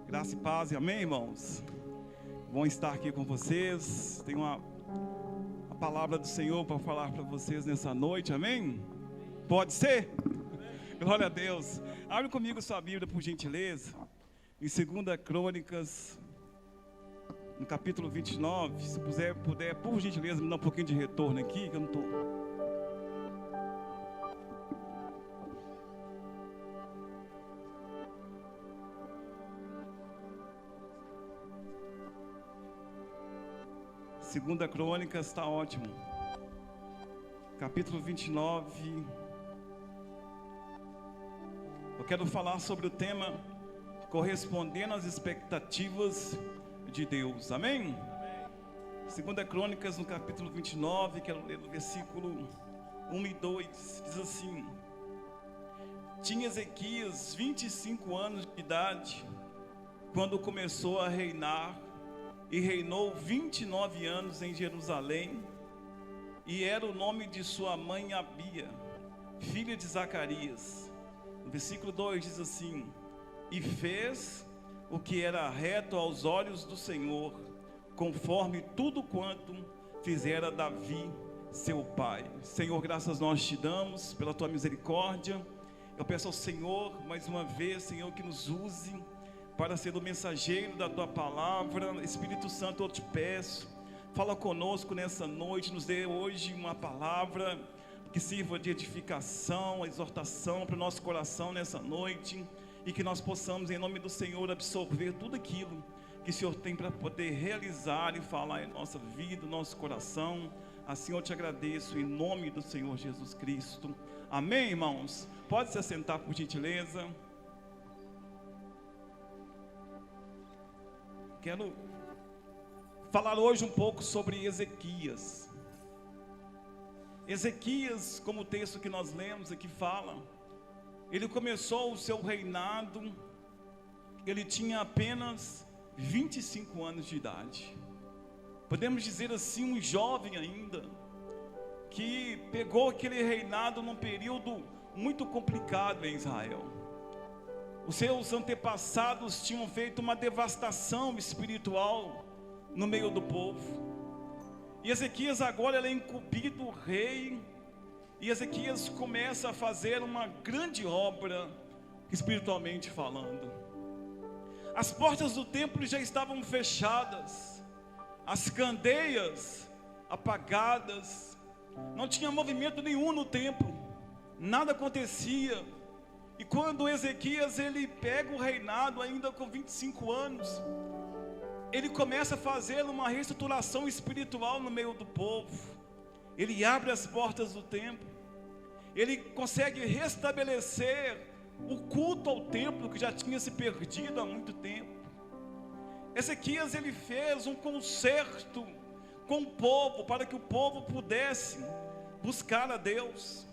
Graça e paz, amém, irmãos? Bom estar aqui com vocês. Tenho a palavra do Senhor para falar para vocês nessa noite, amém? Pode ser? Glória a Deus. Abre comigo sua Bíblia, por gentileza, em 2 Crônicas, no capítulo 29. Se puder, por gentileza, me dá um pouquinho de retorno aqui, que eu não estou... Segunda Crônicas, está ótimo. Capítulo 29. Eu quero falar sobre o tema correspondendo às expectativas de Deus. Amém? Segunda Crônicas, no capítulo 29, quero ler no versículo 1 e 2. Diz assim: Tinha Ezequias 25 anos de idade quando começou a reinar, e reinou 29 anos em Jerusalém, e era o nome de sua mãe Abia, filha de Zacarias. No versículo 2 diz assim: E fez o que era reto aos olhos do Senhor, conforme tudo quanto fizera Davi, seu pai. Senhor, graças nós te damos pela tua misericórdia. Eu peço ao Senhor, mais uma vez, Senhor, que nos use para ser o mensageiro da tua palavra. Espírito Santo, eu te peço, fala conosco nessa noite, nos dê hoje uma palavra que sirva de edificação, exortação para o nosso coração nessa noite, e que nós possamos, em nome do Senhor, absorver tudo aquilo que o Senhor tem para poder realizar e falar em nossa vida, nosso coração. Assim eu te agradeço, em nome do Senhor Jesus Cristo. Amém, irmãos? Pode se assentar, por gentileza. Quero falar hoje um pouco sobre Ezequias. Ezequias, como o texto que nós lemos aqui fala, ele começou o seu reinado, ele tinha apenas 25 anos de idade. Podemos dizer assim, um jovem ainda, que pegou aquele reinado num período muito complicado em Israel. Os seus antepassados tinham feito uma devastação espiritual no meio do povo. E Ezequias agora ele é incumbido rei. E Ezequias começa a fazer uma grande obra, espiritualmente falando. As portas do templo já estavam fechadas, as candeias apagadas, não tinha movimento nenhum no templo, nada acontecia. E quando Ezequias ele pega o reinado ainda com 25 anos, ele começa a fazer uma reestruturação espiritual no meio do povo. Ele abre as portas do templo, ele consegue restabelecer o culto ao templo que já tinha se perdido há muito tempo. Ezequias ele fez um concerto com o povo para que o povo pudesse buscar a Deus.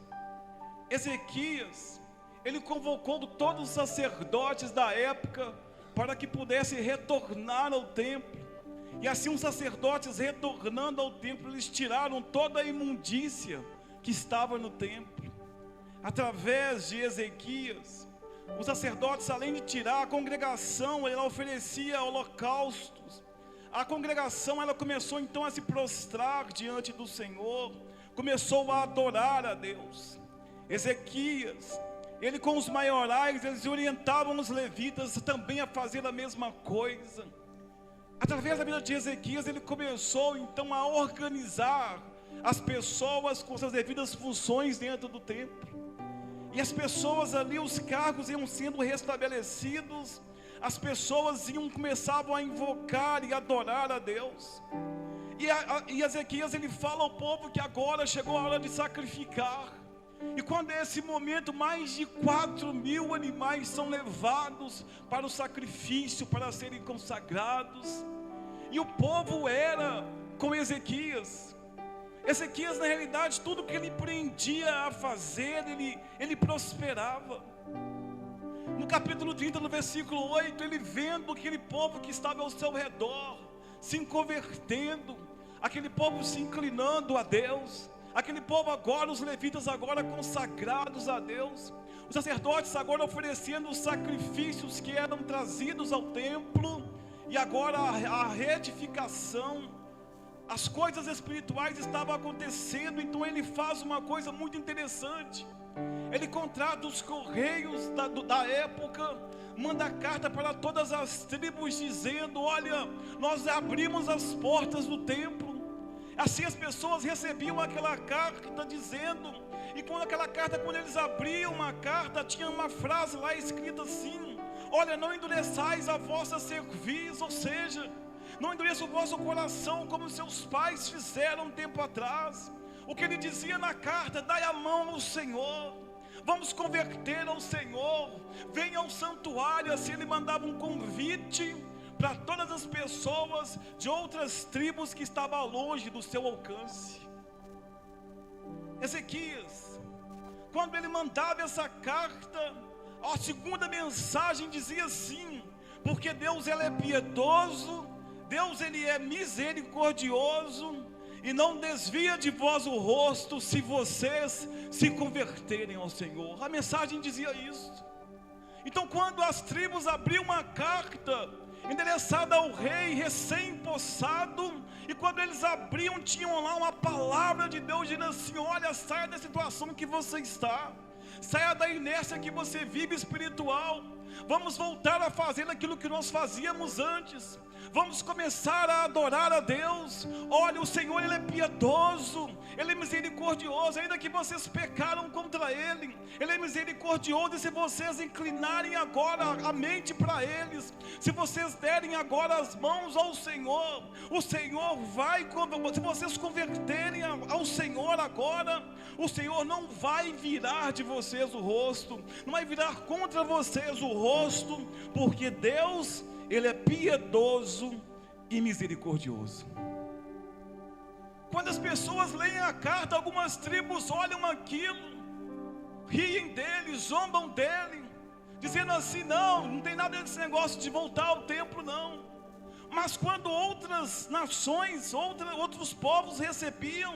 Ezequias ele convocou todos os sacerdotes da época para que pudessem retornar ao templo. E assim os sacerdotes retornando ao templo, eles tiraram toda a imundícia que estava no templo. Através de Ezequias, os sacerdotes, além de tirar, a congregação ela oferecia holocaustos. A congregação ela começou então a se prostrar diante do Senhor, começou a adorar a Deus. Ezequias ele com os maiorais, eles orientavam os levitas também a fazer a mesma coisa. Através da vida de Ezequias, ele começou então a organizar as pessoas com suas devidas funções dentro do templo. E as pessoas ali, os cargos iam sendo restabelecidos, as pessoas começavam a invocar e adorar a Deus. E Ezequias ele fala ao povo que agora chegou a hora de sacrificar. E quando é esse momento, mais de 4.000 animais são levados para o sacrifício, para serem consagrados. E o povo era com Ezequias. Ezequias, na realidade, tudo que ele prendia a fazer, ele prosperava. No capítulo 30, no versículo 8, ele vendo aquele povo que estava ao seu redor, se convertendo, aquele povo se inclinando a Deus, aquele povo agora, os levitas agora consagrados a Deus, Os sacerdotes agora oferecendo os sacrifícios que eram trazidos ao templo, e agora a reedificação, as coisas espirituais estavam acontecendo. Então ele faz uma coisa muito interessante. Ele contrata os correios da época, manda carta para todas as tribos dizendo: olha, nós abrimos as portas do templo. Assim as pessoas recebiam aquela carta dizendo, e quando eles abriam uma carta, tinha uma frase lá escrita assim: olha, não endureçais a vossa cerviz, ou seja, não endureça o vosso coração como seus pais fizeram um tempo atrás. O que ele dizia na carta: dai a mão ao Senhor, vamos converter ao Senhor, venha ao santuário. Assim ele mandava um convite para todas as pessoas de outras tribos que estavam longe do seu alcance. Ezequias, quando ele mandava essa carta, a segunda mensagem dizia assim: porque Deus ele é piedoso, Deus ele é misericordioso, e não desvia de vós o rosto se vocês se converterem ao Senhor. A mensagem dizia isso. Então quando as tribos abriam uma carta endereçada ao rei recém-possado, e quando eles abriam, tinham lá uma palavra de Deus dizendo assim: olha, saia da situação que você está, saia da inércia que você vive espiritual, vamos voltar a fazer aquilo que nós fazíamos antes, vamos começar a adorar a Deus. Olha, o Senhor ele é piedoso, ele é misericordioso, ainda que vocês pecaram contra ele, ele é misericordioso. E se vocês inclinarem agora a mente para eles, se vocês derem agora as mãos ao Senhor, o Senhor vai, se vocês converterem ao Senhor agora, o Senhor não vai virar de vocês o rosto, não vai virar contra vocês o rosto, porque Deus ele é piedoso e misericordioso. Quando as pessoas leem a carta, algumas tribos olham aquilo, riem dele, zombam dele, dizendo assim: não tem nada desse negócio de voltar ao templo, não. Mas quando outras nações, outros povos recebiam,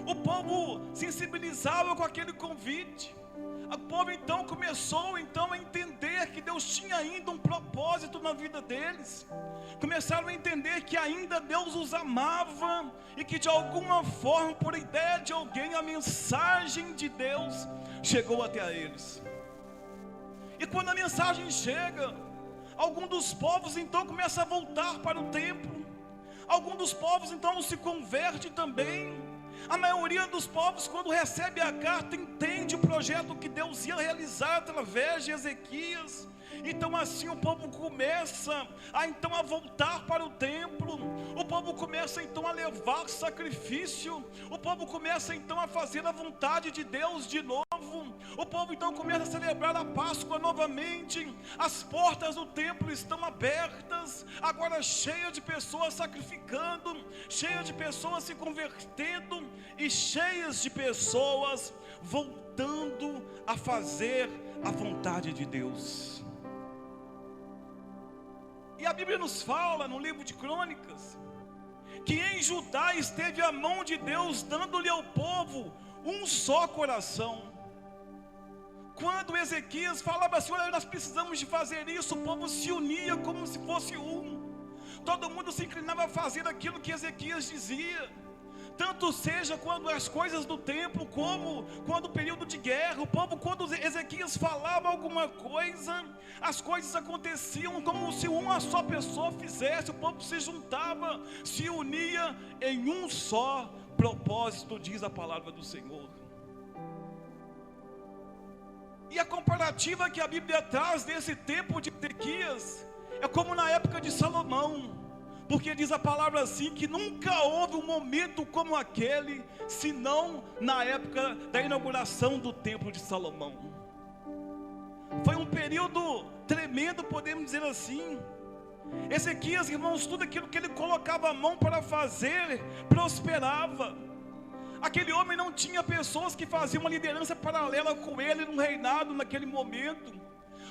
o povo sensibilizava com aquele convite. O povo então começou a entender que Deus tinha ainda um propósito na vida deles. Começaram a entender que ainda Deus os amava, e que de alguma forma, por ideia de alguém, a mensagem de Deus chegou até eles. E quando a mensagem chega, algum dos povos então começa a voltar para o templo. Algum dos povos então se converte também. A maioria dos povos, quando recebe a carta, entende o projeto que Deus ia realizar através de Ezequias. Então assim o povo começa a voltar para o templo. O povo começa então a levar sacrifício. O povo começa então a fazer a vontade de Deus de novo. O povo então começa a celebrar a Páscoa novamente. As portas do templo estão abertas, agora cheia de pessoas sacrificando, cheia de pessoas se convertendo, e cheias de pessoas voltando a fazer a vontade de Deus. E a Bíblia nos fala no livro de Crônicas que em Judá esteve a mão de Deus, dando-lhe ao povo um só coração. Quando Ezequias falava assim: olha, nós precisamos de fazer isso, o povo se unia como se fosse um. Todo mundo se inclinava a fazer aquilo que Ezequias dizia. Tanto seja quando as coisas do templo, como quando o período de guerra, o povo, quando Ezequias falava alguma coisa, as coisas aconteciam como se uma só pessoa fizesse. O povo se juntava, se unia em um só propósito, diz a palavra do Senhor. E a comparativa que a Bíblia traz desse tempo de Ezequias é como na época de Salomão. Porque diz a palavra assim, que nunca houve um momento como aquele, senão na época da inauguração do templo de Salomão. Foi um período tremendo, podemos dizer assim. Ezequias, irmãos, tudo aquilo que ele colocava a mão para fazer, prosperava. Aquele homem não tinha pessoas que faziam uma liderança paralela com ele no reinado naquele momento.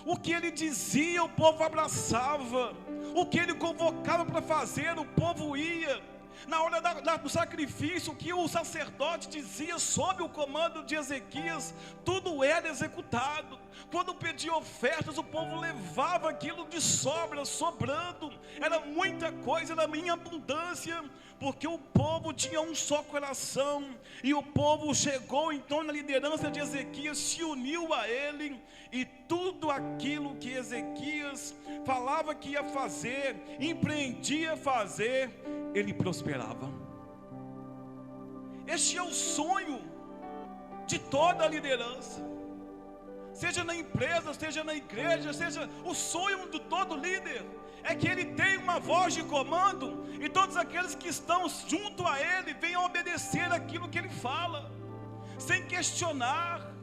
O que ele dizia, o povo abraçava. O que ele convocava para fazer, o povo ia. Na hora do sacrifício, o que o sacerdote dizia sob o comando de Ezequias, tudo era executado. Quando pedia ofertas, o povo levava aquilo de sobra, sobrando. Era muita coisa, era em abundância, porque o povo tinha um só coração. E o povo chegou então na liderança de Ezequias, se uniu a ele, e tudo aquilo que Ezequias falava que ia fazer, empreendia a fazer, ele prosperava. Este é o sonho de toda a liderança, seja na empresa, seja na igreja, seja o sonho de todo líder, é que ele tenha uma voz de comando, e todos aqueles que estão junto a ele venham obedecer aquilo que ele fala, sem questionar.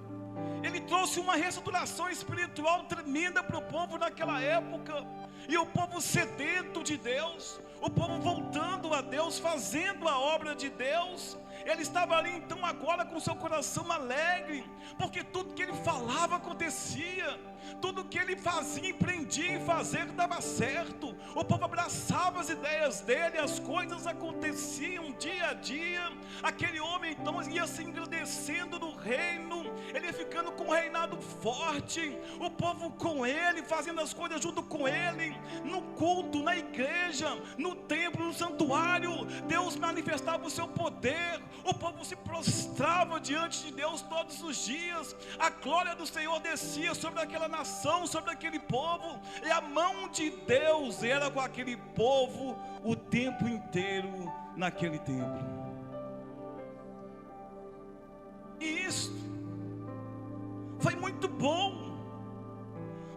Ele trouxe uma restauração espiritual tremenda para o povo naquela época, e o povo sedento de Deus, o povo voltando a Deus, fazendo a obra de Deus. Ele estava ali então agora com seu coração alegre, porque tudo que ele falava acontecia, tudo que ele fazia, empreendia em fazer, dava certo. O povo abraçava as ideias dele, as coisas aconteciam dia a dia. Aquele homem então ia se engrandecendo no reino, ele ia ficando com um reinado forte, o povo com ele, fazendo as coisas junto com ele, no culto, na igreja, no templo, no santuário. Deus manifestava o seu poder, o povo se prostrava diante de Deus todos os dias. A glória do Senhor descia sobre aquela nação, sobre aquele povo, e a mão de Deus era com aquele povo o tempo inteiro naquele templo. E isso foi muito bom,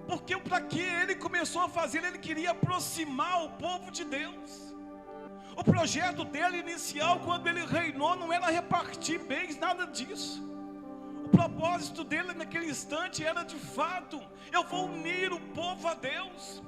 porque para que ele começou a fazer, ele queria aproximar o povo de Deus. O projeto dele inicial, quando ele reinou, não era repartir bens, nada disso. O propósito dele naquele instante era de fato: eu vou unir o povo a Deus,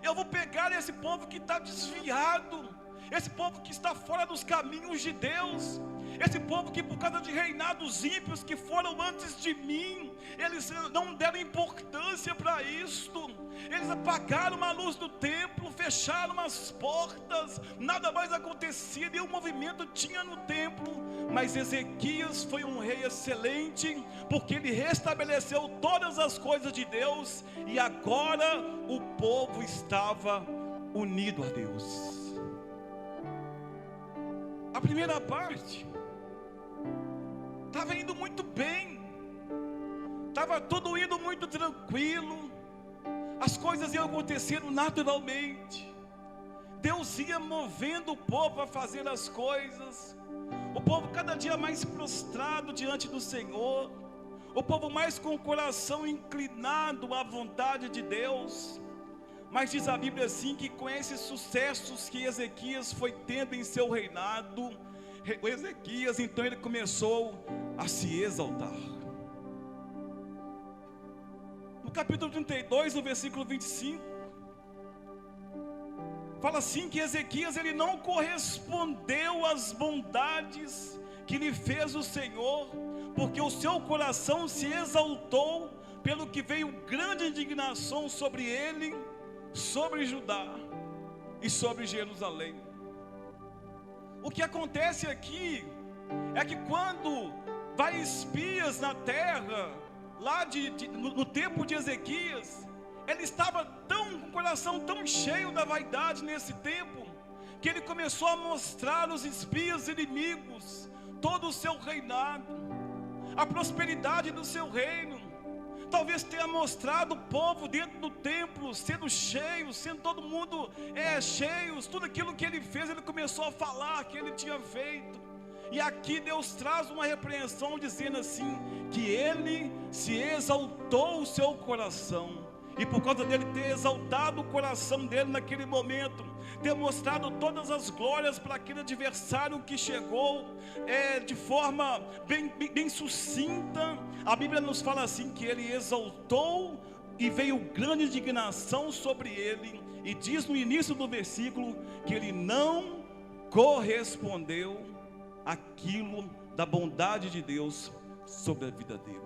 eu vou pegar esse povo que está desviado, esse povo que está fora dos caminhos de Deus, esse povo que por causa de reinados ímpios que foram antes de mim, eles não deram importância para isto, eles apagaram a luz do templo, fecharam as portas, nada mais acontecia, e o movimento tinha no templo. Mas Ezequias foi um rei excelente, porque ele restabeleceu todas as coisas de Deus, e agora o povo estava unido a Deus. A primeira parte estava indo muito bem, estava tudo indo muito tranquilo, as coisas iam acontecendo naturalmente, Deus ia movendo o povo a fazer as coisas, o povo cada dia mais prostrado diante do Senhor, o povo mais com o coração inclinado à vontade de Deus. Mas diz a Bíblia assim, que com esses sucessos que Ezequias foi tendo em seu reinado, Ezequias então ele começou a se exaltar. No capítulo 32, no versículo 25, fala assim que Ezequias ele não correspondeu às bondades que lhe fez o Senhor, porque o seu coração se exaltou, pelo que veio grande indignação sobre ele, sobre Judá e sobre Jerusalém. O que acontece aqui é que quando vai espias na terra, lá no tempo de Ezequias, ele estava com o coração tão cheio da vaidade nesse tempo, que ele começou a mostrar aos espias inimigos todo o seu reinado, a prosperidade do seu reino. Talvez tenha mostrado o povo dentro do templo sendo cheio, sendo todo mundo cheios, tudo aquilo que ele fez, ele começou a falar que ele tinha feito. E aqui Deus traz uma repreensão dizendo assim, que ele se exaltou o seu coração, e por causa dele ter exaltado o coração dele naquele momento, ter mostrado todas as glórias para aquele adversário que chegou de forma bem sucinta, a Bíblia nos fala assim, que ele exaltou e veio grande indignação sobre ele, e diz no início do versículo que ele não correspondeu àquilo da bondade de Deus sobre a vida dele.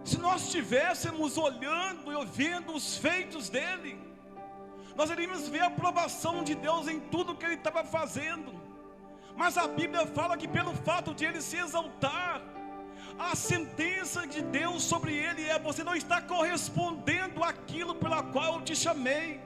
Se nós estivéssemos olhando e ouvindo os feitos dele, nós iríamos ver a aprovação de Deus em tudo que ele estava fazendo. Mas a Bíblia fala que pelo fato de ele se exaltar, a sentença de Deus sobre ele é: você não está correspondendo àquilo pela qual eu te chamei.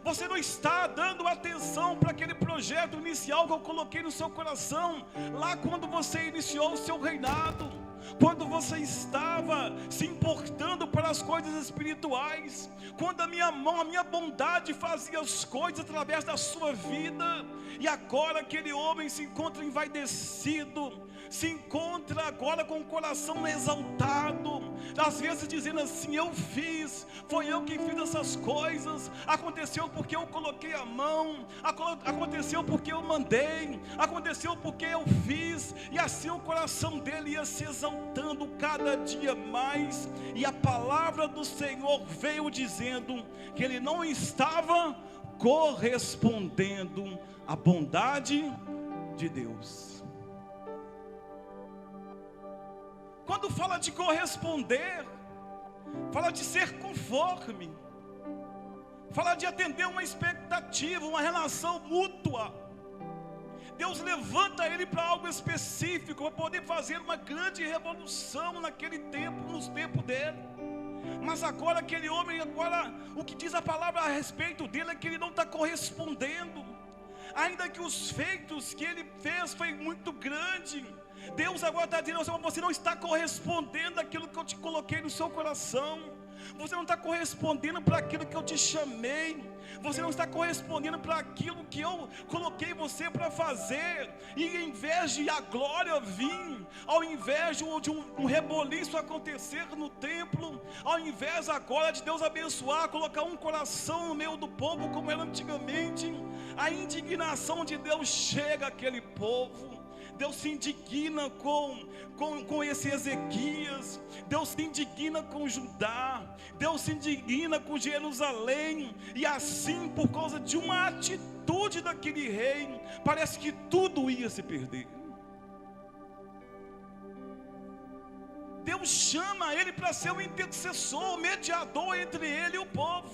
Você não está dando atenção para aquele projeto inicial que eu coloquei no seu coração, lá quando você iniciou o seu reinado, quando você estava se importando para as coisas espirituais, quando a minha mão, a minha bondade fazia as coisas através da sua vida. E agora aquele homem se encontra envaidecido, se encontra agora com o coração exaltado, às vezes dizendo assim: eu fiz, foi eu que fiz essas coisas, aconteceu porque eu coloquei a mão, aconteceu porque eu mandei, aconteceu porque eu fiz. E assim o coração dele ia se exaltando cada dia mais, e a palavra do Senhor veio dizendo que ele não estava correspondendo à bondade de Deus. Quando fala de corresponder, fala de ser conforme, fala de atender uma expectativa, uma relação mútua. Deus levanta ele para algo específico, para poder fazer uma grande revolução naquele tempo, nos tempos dele. Mas agora aquele homem, o que diz a palavra a respeito dele é que ele não está correspondendo. Ainda que os feitos que ele fez foi muito grande, Deus agora está dizendo: você não está correspondendo àquilo que eu te coloquei no seu coração. Você não está correspondendo para aquilo que eu te chamei. Você não está correspondendo para aquilo que eu coloquei você para fazer. E em vez de a glória vir, ao invés de um reboliço acontecer no templo, ao invés agora de Deus abençoar, colocar um coração no meio do povo como era antigamente, a indignação de Deus chega àquele povo. Deus se indigna com esse Ezequias, Deus se indigna com Judá, Deus se indigna com Jerusalém. E assim, por causa de uma atitude daquele rei, parece que tudo ia se perder. Deus chama ele para ser o intercessor, o mediador entre ele e o povo.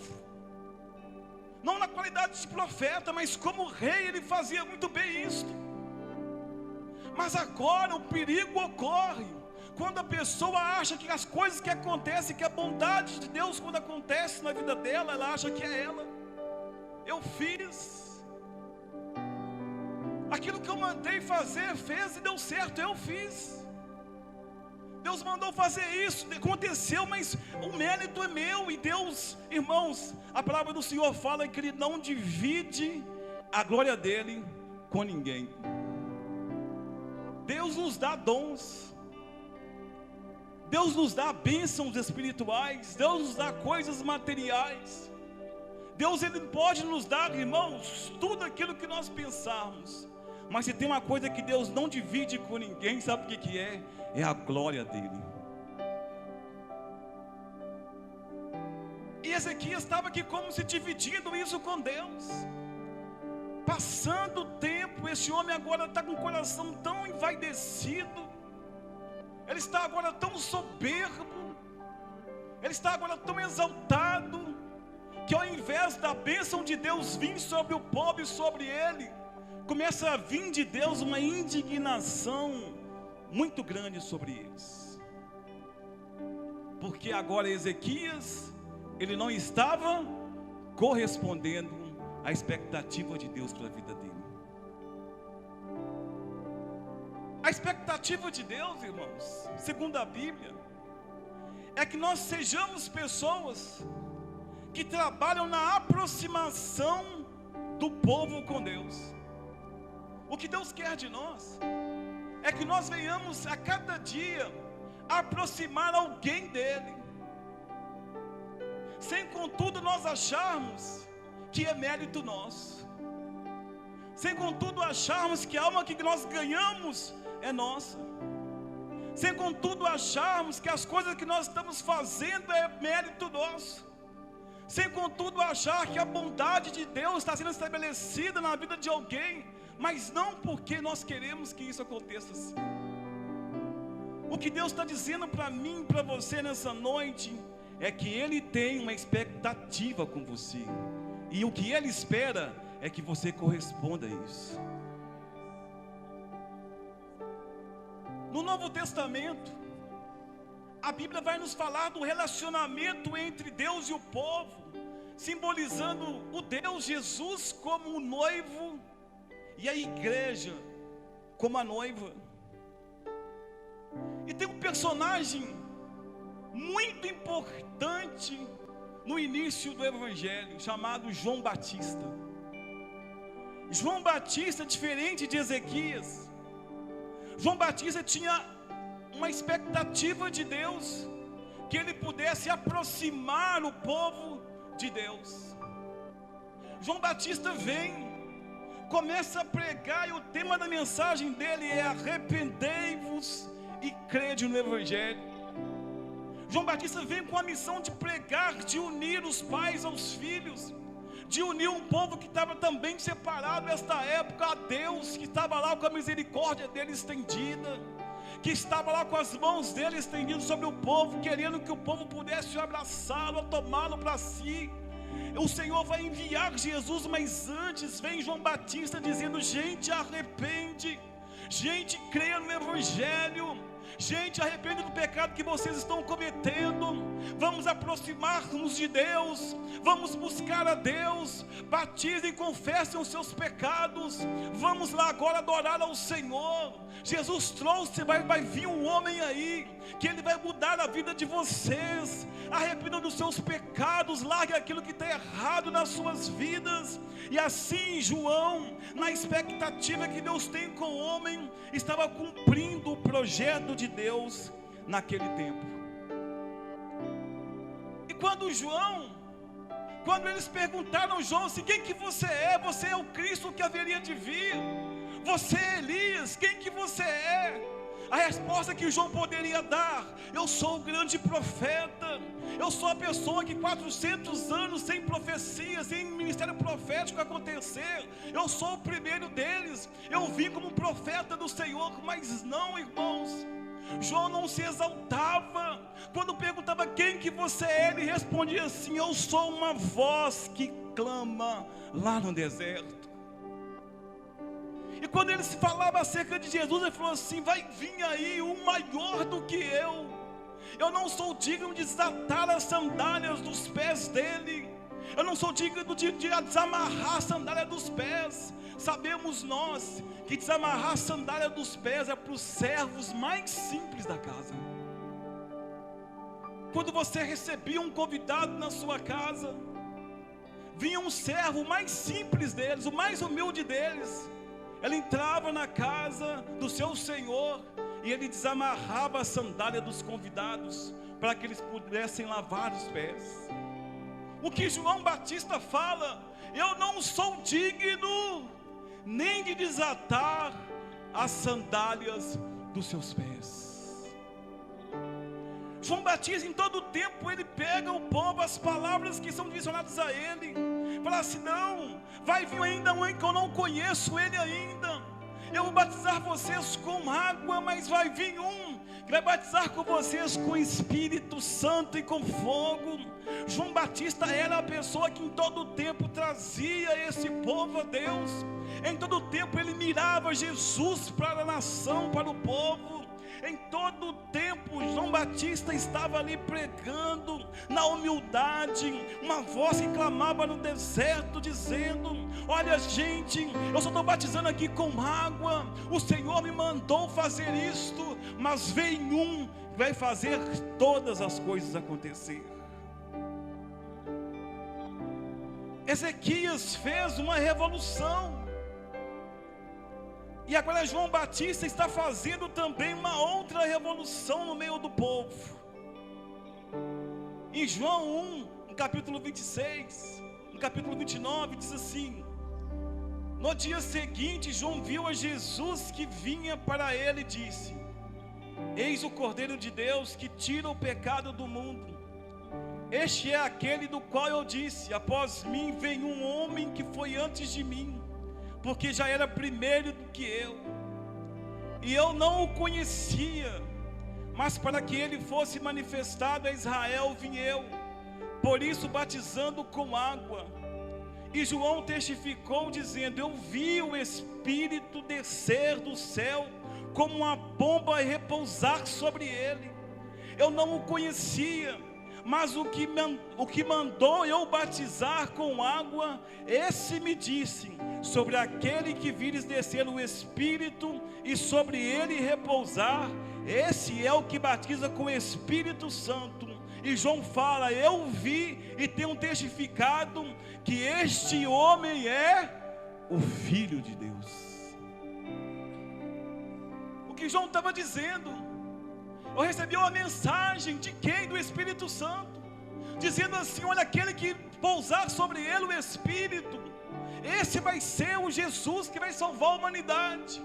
Não na qualidade de profeta, mas como rei ele fazia muito bem isso. Mas agora o perigo ocorre quando a pessoa acha que as coisas que acontecem, que a bondade de Deus quando acontece na vida dela, ela acha que é ela. Eu fiz aquilo que eu mandei fazer, fez e deu certo, eu fiz. Deus mandou fazer isso, aconteceu, mas o mérito é meu. E Deus, irmãos, a palavra do Senhor fala que Ele não divide a glória dEle com ninguém. Deus nos dá dons, Deus nos dá bênçãos espirituais, Deus nos dá coisas materiais. Deus ele pode nos dar, irmãos, tudo aquilo que nós pensarmos. Mas se tem uma coisa que Deus não divide com ninguém, sabe o que é? É a glória dele. E Ezequias estava aqui como se dividindo isso com Deus. Passando o tempo, esse homem agora está com o coração tão envaidecido, ele está agora tão soberbo, ele está agora tão exaltado, que ao invés da bênção de Deus vir sobre o povo e sobre ele, começa a vir de Deus uma indignação muito grande sobre eles. Porque agora Ezequias, ele não estava correspondendo a expectativa de Deus para a vida dele. A expectativa de Deus, irmãos, segundo a Bíblia, é que nós sejamos pessoas que trabalham na aproximação do povo com Deus. O que Deus quer de nós é que nós venhamos a cada dia aproximar alguém dele, sem contudo nós acharmos que é mérito nosso, sem contudo acharmos que a alma que nós ganhamos é nossa, sem contudo acharmos que as coisas que nós estamos fazendo é mérito nosso, sem contudo achar que a bondade de Deus está sendo estabelecida na vida de alguém, mas não porque nós queremos que isso aconteça assim. O que Deus está dizendo para mim e para você nessa noite é que Ele tem uma expectativa com você. E o que Ele espera é que você corresponda a isso. No Novo Testamento, a Bíblia vai nos falar do relacionamento entre Deus e o povo, simbolizando o Deus Jesus como o noivo e a igreja como a noiva. E tem um personagem muito importante no início do Evangelho, chamado João Batista. João Batista, diferente de Ezequias, João Batista tinha uma expectativa de Deus, que ele pudesse aproximar o povo de Deus. João Batista vem, começa a pregar, e o tema da mensagem dele é: arrependei-vos e crede no Evangelho. João Batista vem com a missão de pregar, de unir os pais aos filhos, de unir um povo que estava também separado nesta época a Deus, que estava lá com a misericórdia dele estendida, que estava lá com as mãos dele estendidas sobre o povo, querendo que o povo pudesse abraçá-lo, tomá-lo para si. O Senhor vai enviar Jesus, mas antes vem João Batista dizendo: gente, arrepende, gente, creia no Evangelho, gente, arrepende do pecado que vocês estão cometendo, vamos aproximar-nos de Deus, vamos buscar a Deus, batizem, confessem os seus pecados, vamos lá agora adorar ao Senhor. Jesus trouxe, vai vir um homem aí, que ele vai mudar a vida de vocês. Arrependam dos seus pecados, largue aquilo que está errado nas suas vidas. E assim João, na expectativa que Deus tem com o homem, estava cumprindo o projeto de Deus naquele tempo. E quando eles perguntaram a João assim: quem que você é? Você é o Cristo que haveria de vir? Você é Elias? Quem que você é? A resposta que João poderia dar: eu sou o grande profeta, eu sou a pessoa que 400 anos sem profecia, sem ministério profético acontecer, eu sou o primeiro deles, eu vim como profeta do Senhor. Mas não, irmãos, João não se exaltava. Quando perguntava quem que você é, ele respondia assim: eu sou uma voz que clama lá no deserto. E quando ele se falava acerca de Jesus, ele falou assim: vai vir aí um maior do que eu não sou digno de desatar as sandálias dos pés dele, eu não sou digno de desamarrar a sandália dos pés. Sabemos nós que desamarrar a sandália dos pés é para os servos mais simples da casa. Quando você recebia um convidado na sua casa, vinha um servo mais simples deles, o mais humilde deles. Ele entrava na casa do seu senhor e ele desamarrava a sandália dos convidados, para que eles pudessem lavar os pés. O que João Batista fala: eu não sou digno nem de desatar as sandálias dos seus pés. João Batista, em todo o tempo, ele pega o povo, as palavras que são direcionadas a ele, fala assim: não, vai vir ainda um que eu não conheço ele ainda, eu vou batizar vocês com água, mas vai vir um que vai batizar com vocês com Espírito Santo e com fogo. João Batista era a pessoa que em todo o tempo trazia esse povo a Deus, em todo o tempo ele mirava Jesus para a nação, para o povo. Em todo o tempo João Batista estava ali pregando na humildade, uma voz que clamava no deserto dizendo: olha gente, eu só estou batizando aqui com água, o Senhor me mandou fazer isto, mas vem um que vai fazer todas as coisas acontecer. Ezequias fez uma revolução, e agora João Batista está fazendo também uma outra revolução no meio do povo. Em João 1, no capítulo 26, no capítulo 29, diz assim: no dia seguinte, João viu a Jesus que vinha para ele e disse: eis o Cordeiro de Deus que tira o pecado do mundo. Este é aquele do qual eu disse: após mim vem um homem que foi antes de mim, porque já era primeiro do que eu, e eu não o conhecia, mas para que ele fosse manifestado a Israel vim eu, por isso batizando com água. E João testificou dizendo: eu vi o Espírito descer do céu como uma pomba e repousar sobre ele. Eu não o conhecia, mas o que mandou eu batizar com água, esse me disse: sobre aquele que vires descer o Espírito e sobre ele repousar, esse é o que batiza com o Espírito Santo. E João fala: eu vi e tenho testificado que este homem é o Filho de Deus. O que João estava dizendo: eu recebi uma mensagem de quem? Do Espírito Santo, dizendo assim: olha, aquele que pousar sobre ele o Espírito, esse vai ser o Jesus que vai salvar a humanidade.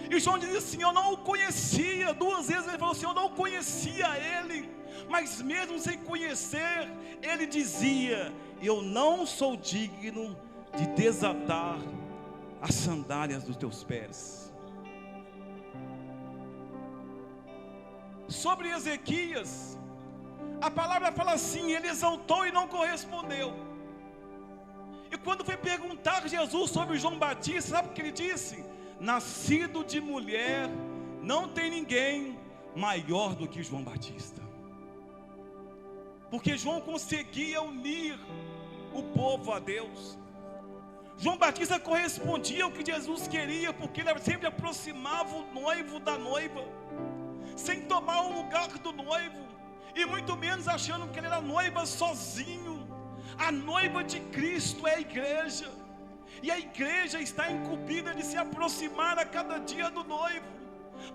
E João diz assim: eu não o conhecia. Duas vezes ele falou assim: eu não conhecia ele. Mas mesmo sem conhecer, ele dizia: eu não sou digno de desatar as sandálias dos teus pés. Sobre Ezequias, a palavra fala assim: ele exaltou e não correspondeu. E quando foi perguntar a Jesus sobre João Batista, sabe o que ele disse? Nascido de mulher, não tem ninguém maior do que João Batista. Porque João conseguia unir o povo a Deus. João Batista correspondia ao que Jesus queria, porque ele sempre aproximava o noivo da noiva, sem tomar o lugar do noivo, e muito menos achando que ele era noiva sozinho. A noiva de Cristo é a igreja, e a igreja está incumbida de se aproximar a cada dia do noivo.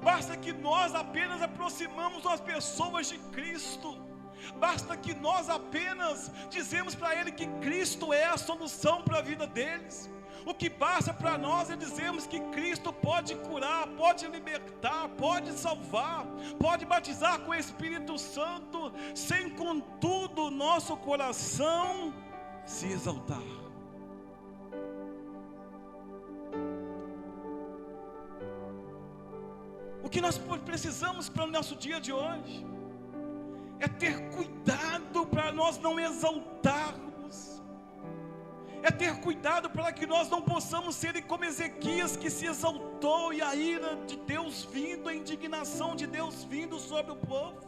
Basta que nós apenas aproximamos as pessoas de Cristo. Basta que nós apenas dizemos para ele que Cristo é a solução para a vida deles. O que basta para nós é dizermos que Cristo pode curar, pode libertar, pode salvar, pode batizar com o Espírito Santo, sem contudo nosso coração se exaltar. O que nós precisamos para o nosso dia de hoje é ter cuidado para nós não exaltarmos, é ter cuidado para que nós não possamos ser como Ezequias, que se exaltou e a ira de Deus vindo, a indignação de Deus vindo sobre o povo.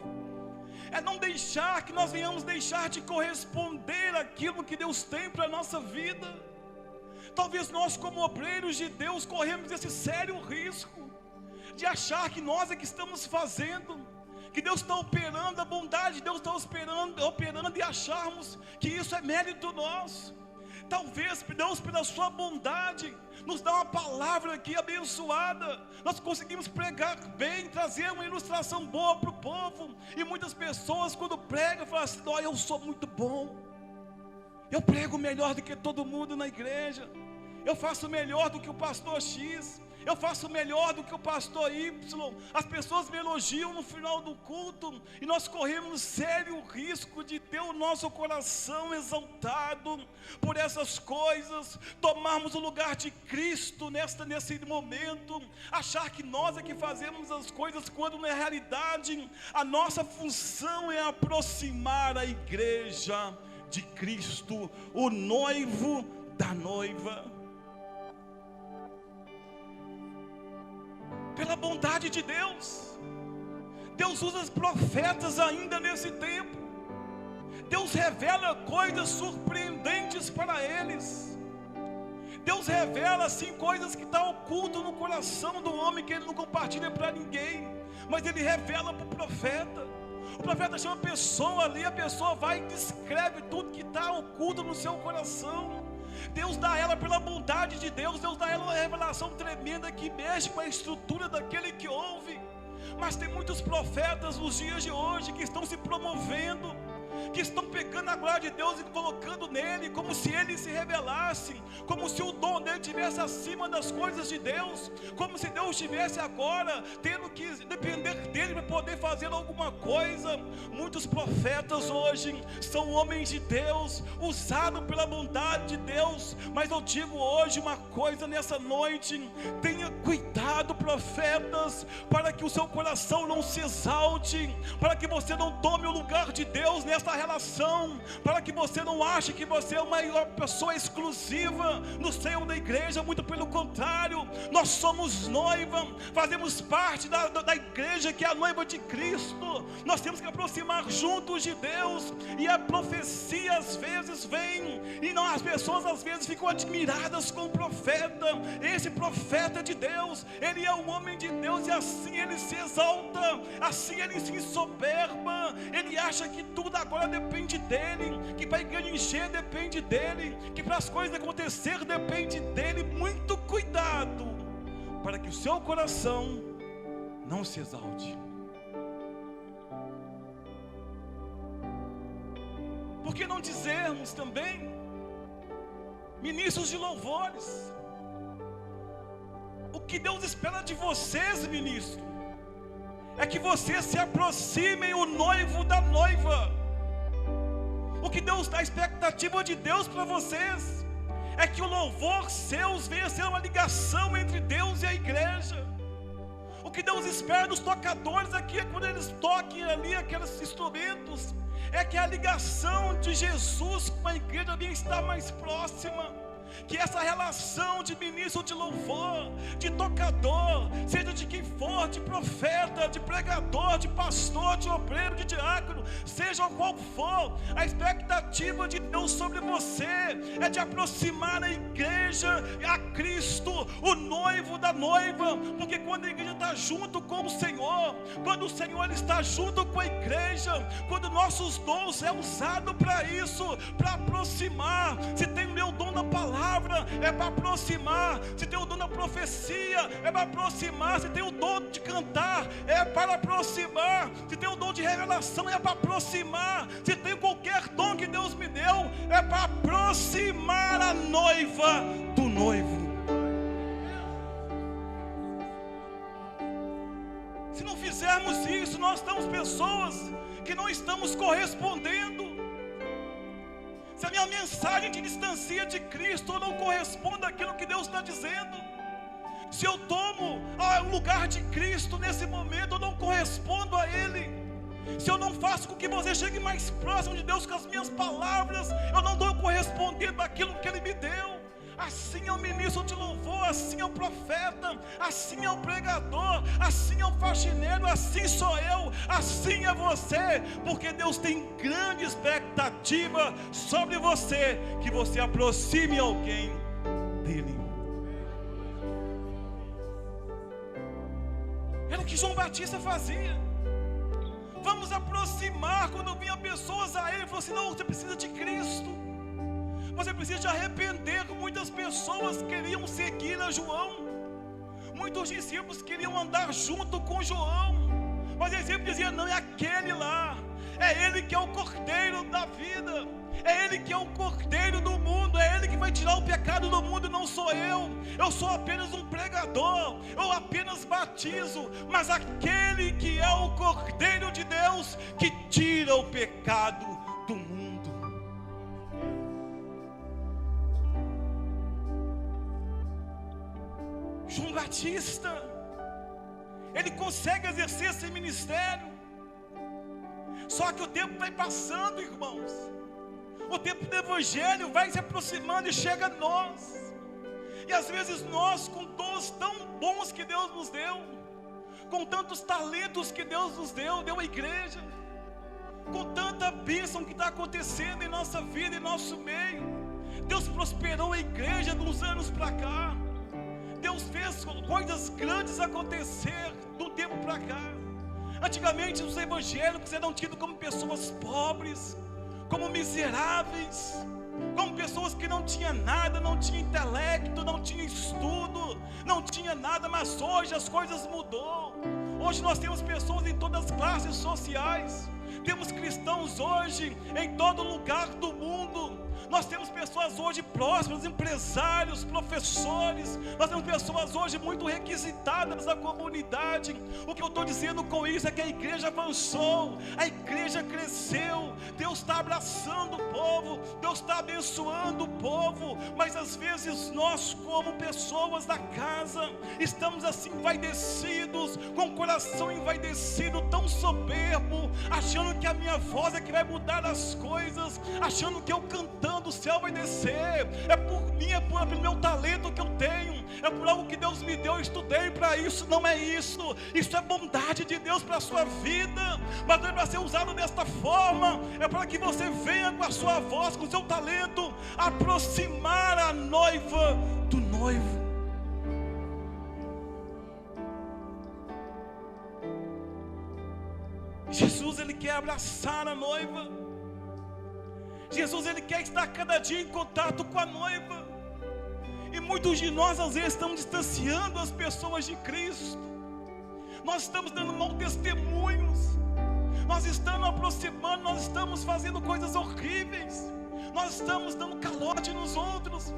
É não deixar que nós venhamos deixar de corresponder àquilo que Deus tem para a nossa vida. Talvez nós, como obreiros de Deus, corremos esse sério risco de achar que nós é que estamos fazendo, que Deus está operando, a bondade de Deus está operando, e acharmos que isso é mérito nosso. Talvez Deus, pela sua bondade, nos dá uma palavra aqui abençoada, nós conseguimos pregar bem, trazer uma ilustração boa para o povo, e muitas pessoas quando pregam falam assim: oh, eu sou muito bom, eu prego melhor do que todo mundo na igreja, eu faço melhor do que o pastor X, eu faço melhor do que o pastor Y. As pessoas me elogiam no final do culto, e nós corremos sério risco de ter o nosso coração exaltado por essas coisas, tomarmos o lugar de Cristo nesse momento, achar que nós é que fazemos as coisas, quando na realidade a nossa função é aproximar a igreja de Cristo, o noivo da noiva. Pela bondade de Deus, Deus usa os profetas ainda nesse tempo. Deus revela coisas surpreendentes para eles. Deus revela assim coisas que estão ocultas no coração do homem, que ele não compartilha para ninguém, mas ele revela para o profeta. O profeta chama a pessoa ali, a pessoa vai e descreve tudo que está oculto no seu coração. Deus dá a ela, pela bondade de Deus, Deus dá a ela uma revelação tremenda que mexe com a estrutura daquele que ouve. Mas tem muitos profetas nos dias de hoje que estão se promovendo, que estão pegando a glória de Deus e colocando nele, como se ele se revelasse, como se o dom dele estivesse acima das coisas de Deus, como se Deus estivesse agora tendo que depender dele para poder fazer alguma coisa. Muitos profetas hoje são homens de Deus, usados pela bondade de Deus, mas eu digo hoje uma coisa nessa noite: tenha cuidado, profetas, para que o seu coração não se exalte, para que você não tome o lugar de Deus nesta relação, para que você não ache que você é uma pessoa exclusiva no seio da igreja. Muito pelo contrário, nós somos noiva, fazemos parte da igreja que é a noiva de Cristo. Nós temos que aproximar juntos de Deus, e a profecia às vezes vem, e não, as pessoas às vezes ficam admiradas com o profeta. Esse profeta de Deus, ele é um homem de Deus, e assim ele se exalta, assim ele se ensoberba, ele acha que tudo agora depende dele, que para a igreja encher depende dele, que para as coisas acontecer depende dele. Muito cuidado, para que o seu coração não se exalte. Por que não dizermos também, ministros de louvores, o que Deus espera de vocês, ministro, é que vocês se aproximem o noivo da noiva. O que Deus dá, a expectativa de Deus para vocês, é que o louvor seus venha a ser uma ligação entre Deus e a igreja. O que Deus espera dos tocadores aqui, é quando eles toquem ali aqueles instrumentos, é que a ligação de Jesus com a igreja venha estar mais próxima. Que essa relação de ministro de louvor, de tocador, seja de quem for, de profeta, de pregador, de pastor, de obreiro, de diácono, seja qual for, a expectativa de Deus sobre você é de aproximar a igreja a Cristo, o noivo da noiva. Porque quando a igreja está junto com o Senhor, quando o Senhor está junto com a igreja, quando nossos dons é usado para isso, para aproximar. Se tem o meu dom da palavra, é para aproximar. Se tem o dom da profecia, é para aproximar. Se tem o dom de cantar, é para aproximar. Se tem o dom de revelação, é para aproximar. Se tem qualquer dom que Deus me deu, é para aproximar a noiva do noivo. Se não fizermos isso, nós estamos pessoas que não estamos correspondendo. Se a minha mensagem te distancia de Cristo, eu não correspondo àquilo que Deus está dizendo. Se eu tomo o lugar de Cristo nesse momento, eu não correspondo a Ele. Se eu não faço com que você chegue mais próximo de Deus com as minhas palavras, eu não estou correspondendo àquilo que Ele me deu. Assim é o ministro de louvor, assim é o profeta, assim é o pregador, assim é o faxineiro, assim sou eu, assim é você. Porque Deus tem grande expectativa sobre você, que você aproxime alguém dele. Era o que João Batista fazia. Vamos aproximar. Quando vinham pessoas a ele, ele falou assim: não, você precisa de Cristo, você precisa de arrepender. Muitas pessoas queriam seguir a João, muitos discípulos queriam andar junto com João, mas ele sempre dizia: não, é aquele lá, é ele que é o cordeiro da vida, é ele que é o cordeiro do mundo, é ele que vai tirar o pecado do mundo, não sou eu sou apenas um pregador, eu apenas batizo, mas aquele que é o cordeiro de Deus, que tira o pecado do mundo. João Batista, ele consegue exercer esse ministério. Só que o tempo vai passando, irmãos. O tempo do evangelho vai se aproximando e chega a nós. E às vezes nós, com dons tão bons que Deus nos deu, com tantos talentos que Deus nos deu à igreja, com tanta bênção que está acontecendo em nossa vida, em nosso meio, Deus prosperou a igreja de uns anos para cá. Deus fez coisas grandes acontecer do tempo para cá. Antigamente os evangélicos eram tidos como pessoas pobres, como miseráveis, como pessoas que não tinham nada, não tinham intelecto, não tinham estudo, não tinha nada. Mas hoje as coisas mudou. Hoje nós temos pessoas em todas as classes sociais. Temos cristãos hoje em todo lugar do mundo. Nós temos pessoas hoje prósperas, empresários, professores. Nós temos pessoas hoje muito requisitadas na comunidade. O que eu estou dizendo com isso é que a igreja avançou, a igreja cresceu. Deus está abraçando o povo, Deus Deus está abençoando o povo, mas às vezes nós, como pessoas da casa, estamos assim envaidecidos, com o coração envaidecido, tão soberbo, achando que a minha voz é que vai mudar as coisas, achando que eu cantando o céu vai descer, é por mim, é pelo meu talento que eu tenho, é por algo que Deus me deu, eu estudei para isso. Não é isso, isso é bondade de Deus para a sua vida, mas não é para ser usado desta forma, é para que você venha com a sua voz, com o seu talento, aproximar a noiva do noivo. Jesus, Ele quer abraçar a noiva. Jesus, Ele quer estar cada dia em contato com a noiva. E muitos de nós às vezes estamos distanciando as pessoas de Cristo. Nós estamos dando mau testemunhos. Nós estamos aproximando, nós estamos fazendo coisas horríveis. Nós estamos dando calote nos outros.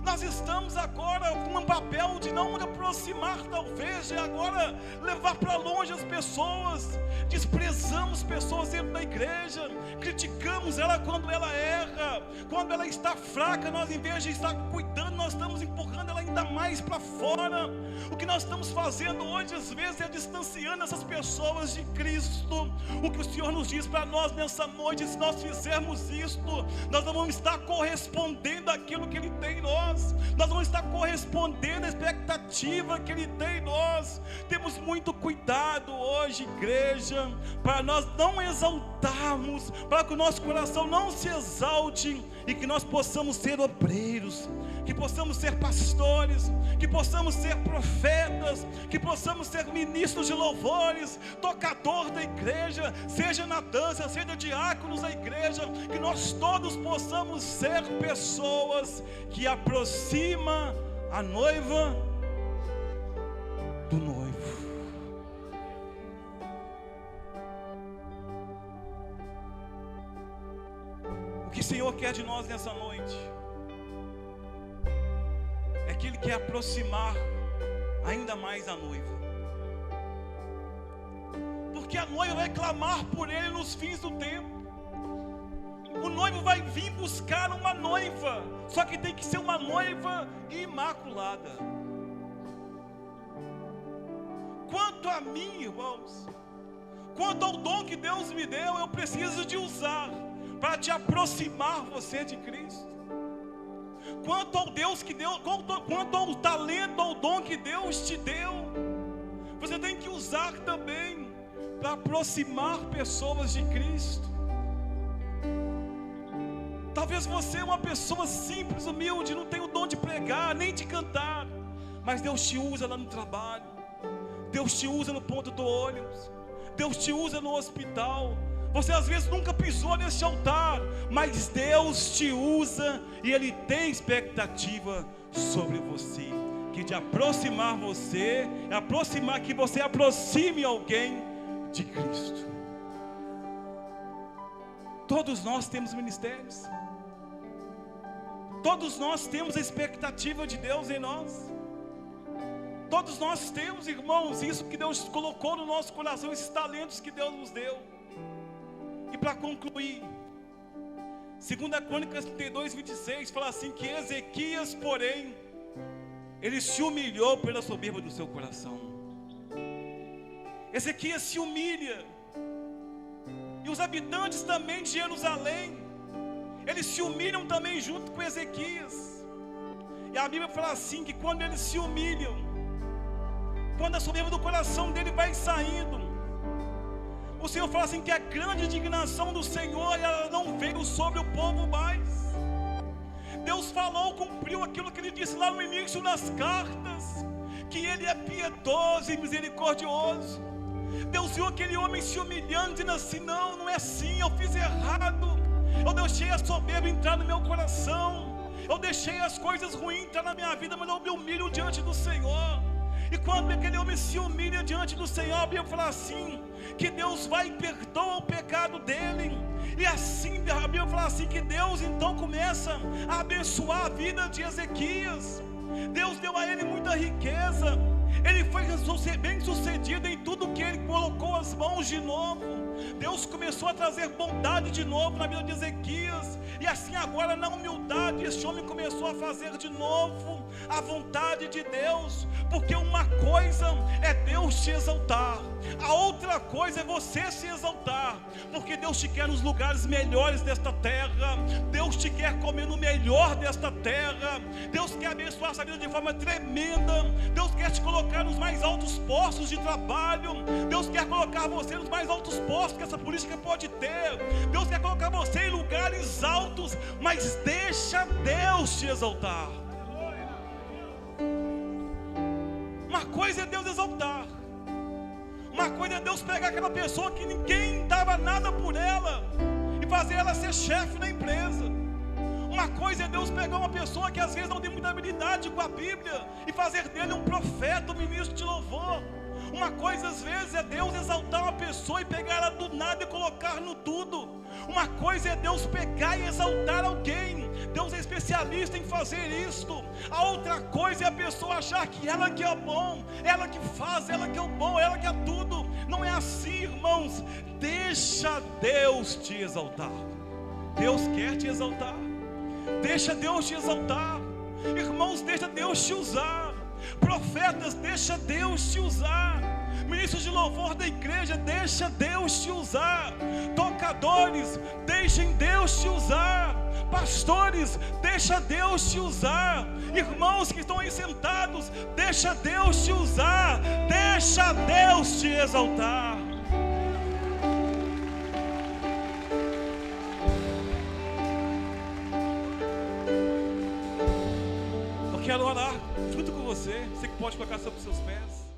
Nós estamos agora com um papel de não aproximar, talvez, de agora levar para longe as pessoas. Desprezamos pessoas dentro da igreja, criticamos ela quando ela erra, quando ela está fraca. Nós, em vez de estar cuidando, nós estamos empurrando ela ainda mais para fora. O que nós estamos fazendo hoje, às vezes, é distanciando essas pessoas de Cristo. O que o Senhor nos diz para nós nessa noite: se nós fizermos isto, nós não vamos estar correspondendo àquilo que Ele tem em nós. Nós vamos estar correspondendo à expectativa que Ele tem em nós. Temos muito cuidado hoje, igreja, para nós não exaltarmos, para que o nosso coração não se exalte, e que nós possamos ser obreiros, que possamos ser pastores, que possamos ser profetas, que possamos ser ministros de louvores, tocador da igreja, seja na dança, seja diáconos da igreja, que nós todos possamos ser pessoas que aproximam a noiva do noivo. O que o Senhor quer de nós nessa noite é que Ele quer aproximar ainda mais a noiva, porque a noiva vai clamar por Ele nos fins do tempo. O noivo vai vir buscar uma noiva, só que tem que ser uma noiva imaculada. Quanto a mim, irmãos, quanto ao dom que Deus me deu, eu preciso de usar para te aproximar você de Cristo. Quanto ao Deus que deu, quanto ao talento, ao dom que Deus te deu, você tem que usar também para aproximar pessoas de Cristo. Talvez você é uma pessoa simples, humilde, não tem o dom de pregar, nem de cantar, mas Deus te usa lá no trabalho, Deus te usa no ponto do ônibus, Deus te usa no hospital. Você às vezes nunca pisou nesse altar, mas Deus te usa, e Ele tem expectativa sobre você, que de aproximar você, que você aproxime alguém de Cristo. Todos nós temos ministérios, todos nós temos a expectativa de Deus em nós, todos nós temos, irmãos, isso que Deus colocou no nosso coração, esses talentos que Deus nos deu. E para concluir, 2 Crônicas 32, 26 fala assim, que Ezequias, porém, ele se humilhou pela soberba do seu coração. Ezequias se humilha, e os habitantes também de Jerusalém, eles se humilham também junto com Ezequias. E a Bíblia fala assim, que quando eles se humilham, quando a soberba do coração dele vai saindo, o Senhor fala assim, que a grande indignação do Senhor, ela não veio sobre o povo mais. Deus falou, cumpriu aquilo que Ele disse lá no início das cartas, que Ele é piedoso e misericordioso. Deus viu aquele homem se humilhando, dizendo assim, não é assim, eu fiz errado, eu deixei a soberba entrar no meu coração, eu deixei as coisas ruins entrar na minha vida, mas eu me humilho diante do Senhor. E quando aquele homem se humilha diante do Senhor, a Bíblia fala assim, que Deus vai e perdoa o pecado dele. E assim, a Bíblia fala assim, que Deus então começa a abençoar a vida de Ezequias. Deus deu a ele muita riqueza, ele foi bem sucedido em tudo que ele colocou as mãos de novo. Deus começou a trazer bondade de novo na vida de Ezequias, e assim a agora na humildade esse homem começou a fazer de novo a vontade de Deus, porque uma coisa é Deus te exaltar, a outra coisa é você se exaltar, porque Deus te quer nos lugares melhores desta terra, Deus te quer comer no melhor desta terra, Deus quer abençoar essa vida de forma tremenda, Deus quer te colocar nos mais altos postos de trabalho, Deus quer colocar você nos mais altos postos que essa política pode ter, Deus quer colocar você em lugares altos, mas deixa Deus te exaltar. Uma coisa é Deus exaltar, uma coisa é Deus pegar aquela pessoa que ninguém dava nada por ela e fazer ela ser chefe na empresa. Uma coisa é Deus pegar uma pessoa que às vezes não tem muita habilidade com a Bíblia e fazer dele um profeta, um ministro de louvor. Uma coisa às vezes é Deus exaltar uma pessoa e pegar ela do nada e colocar no tudo. Uma coisa é Deus pegar e exaltar alguém, Deus é especialista em fazer isto. A outra coisa é a pessoa achar que ela que é bom, ela que faz, ela que é o bom, ela que é tudo. Não é assim, irmãos. Deixa Deus te exaltar. Deus quer te exaltar. Deixa Deus te exaltar. Irmãos, deixa Deus te usar. Profetas, deixa Deus te usar. Ministros de louvor da igreja, deixa Deus te usar. Tocadores, deixem Deus te usar. Pastores, deixa Deus te usar. Irmãos que estão aí sentados, deixa Deus te usar. Deixa Deus te exaltar. Eu quero orar junto com você. Você que pode colocar sobre os seus pés.